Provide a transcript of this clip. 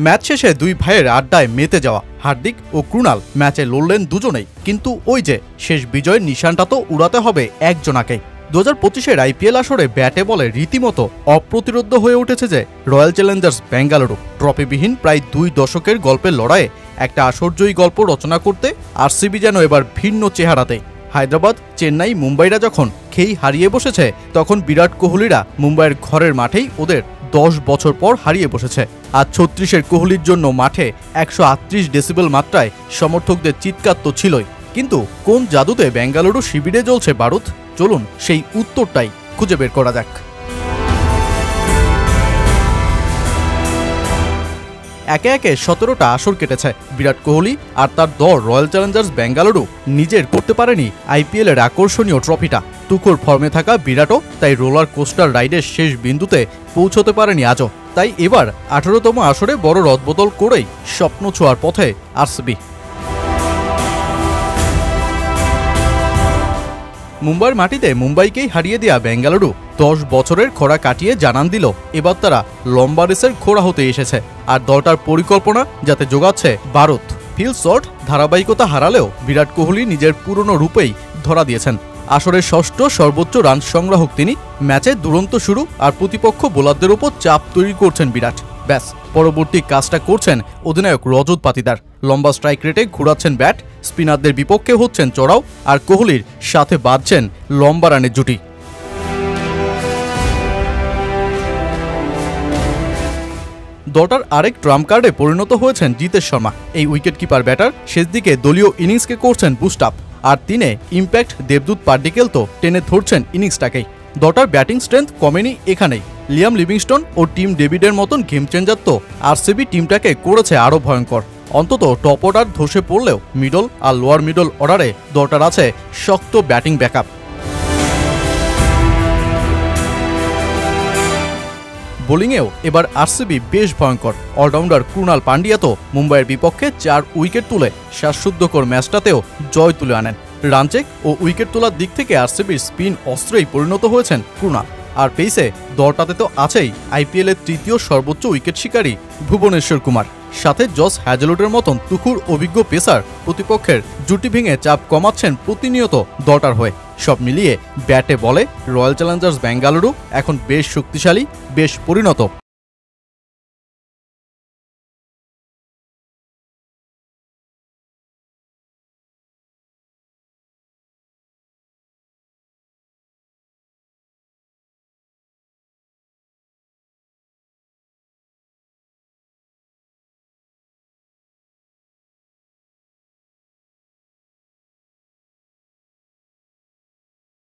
Match শেষে দুই ভাইয়ের আড্ডায় মেতে যাওয়া হার্দিক ও ক্রুনাল ম্যাচে লড়লেন দুজনেই, কিন্তু ওই যে শেষ বিজয়ের নিশানটা তো উড়াতে হবে একজনাকেই। 2025-এর আইপিএল আসরে ব্যাটে বলে রীতিমতো অপ্রতিরোধ্য হয়ে উঠেছে যে রয়্যাল চ্যালেঞ্জার্স বেঙ্গালুরু। ট্রফিবিহীন প্রায় 2 দশকের গল্পের লড়াইয়ে একটা আসরজয়ী গল্প রচনা করতে আরসিবি যেন এবার ভিন্ন চেহারাতে। হায়দ্রাবাদ, চেন্নাই, মুম্বাইরা যখন খেই হারিয়ে বসেছে, তখন বিরাট কোহলিরা মুম্বাইয়ের ঘরের মাঠেই ওদের 10 বছর পর হারিয়ে বসেছে। আর 36-এর কোহলির জন্য মাঠে 138 ডেসিবেল মাত্রায় সমর্থকদের চিৎকার তো ছিলই, কিন্তু কোন জাদুতে বেঙ্গালুরু শিবিরে জ্বলছে বারুদ? চলুন সেই উত্তরটাই খুঁজে বের করা যাক। একে একে 17টা আসর কেটেছে। বিরাট কোহলি আর তার দল রয়্যাল চ্যালেঞ্জার্স বেঙ্গালুরু নিজের করতে পারেনি আইপিএলের আকর্ষণীয় ট্রফিটা। তুখোড় ফর্মে থাকা বিরাটও তাই রোলার কোস্টার রাইডের শেষ বিন্দুতে পৌঁছতে পারেনি আজও। তাই এবার 18তম আসরে বড় রদবদল করেই স্বপ্ন ছোঁয়ার পথে আরসিবি। মুম্বাইয়ের মাটিতে মুম্বাইকেই হারিয়ে দেয়া বেঙ্গালুরু 10 বছরের খরা কাটিয়ে জানান দিল এবার তারা লম্বা রেসের খোঁড়া হতে এসেছে। আর দলটার পরিকল্পনা যাতে জোগাচ্ছে বারুদ। ফিল শট ধারাবাহিকতা হারালেও বিরাট কোহলি নিজের পুরনো রূপেই ধরা দিয়েছেন। আসরের 6ষ্ঠ সর্বোচ্চ রান সংগ্রাহক তিনি। ম্যাচে দুরন্ত শুরু আর প্রতিপক্ষ বোলারদের উপর চাপ তৈরি করছেন বিরাট। ব্যাস, পরবর্তী কাজটা করছেন অধিনায়ক রজত পাতিদার। লম্বা স্ট্রাইক রেটে ঘুরাচ্ছেন ব্যাট, স্পিনারদের বিপক্ষে হচ্ছেন চড়াও, আর কোহলির সাথে বাঁধছেন লম্বা রানের জুটি। দলটার আরেক ট্রাম্প কার্ডে পরিণত হয়েছেন জিতেশ শর্মা। এই উইকেট কিপার ব্যাটার শেষ দিকে দলীয় ইনিংসকে করছেন বুস্ট আপ, আর তিনে ইম্প্যাক্ট দেবদূত পার্টিকেল তো টেনে ধরছেন ইনিংসটাকেই। দলটার ব্যাটিং স্ট্রেংথ কমেনি এখানেই। লিয়াম লিভিংস্টন ও টিম ডেভিডের মতন গেম চেঞ্জার তো আরসিবি টিমটাকে করেছে আরও ভয়ঙ্কর। অন্তত টপ অর্ডার ধসে পড়লেও মিডল আর লোয়ার মিডল অর্ডারে দলটার আছে শক্ত ব্যাটিং ব্যাকআপ। বোলিংয়েও এবার আরসিবি বেশ ভয়ঙ্কর। অলরাউন্ডার ক্রুনাল পান্ডিয়া তো মুম্বাইয়ের বিপক্ষে 4 উইকেট তুলে শ্বাসরুদ্ধকর ম্যাচটাতেও জয় তুলে আনেন। রানচেক ও উইকেট তোলার দিক থেকে আরসিবির স্পিন অস্ত্রেই পরিণত হয়েছেন ক্রুনাল। আর পেসে দলটাতে তো আছেই আইপিএলের 3য় সর্বোচ্চ উইকেট শিকারী ভুবনেশ্বর কুমার। সাথে জস হ্যাজেলউডের মতন তুখুর অভিজ্ঞ পেসার প্রতিপক্ষের জুটি ভেঙে চাপ কমাচ্ছেন প্রতিনিয়ত দলটার হয়ে। সব মিলিয়ে ব্যাটে বলে রয়্যাল চ্যালেঞ্জার্স বেঙ্গালুরু এখন বেশ শক্তিশালী, বেশ পরিণত।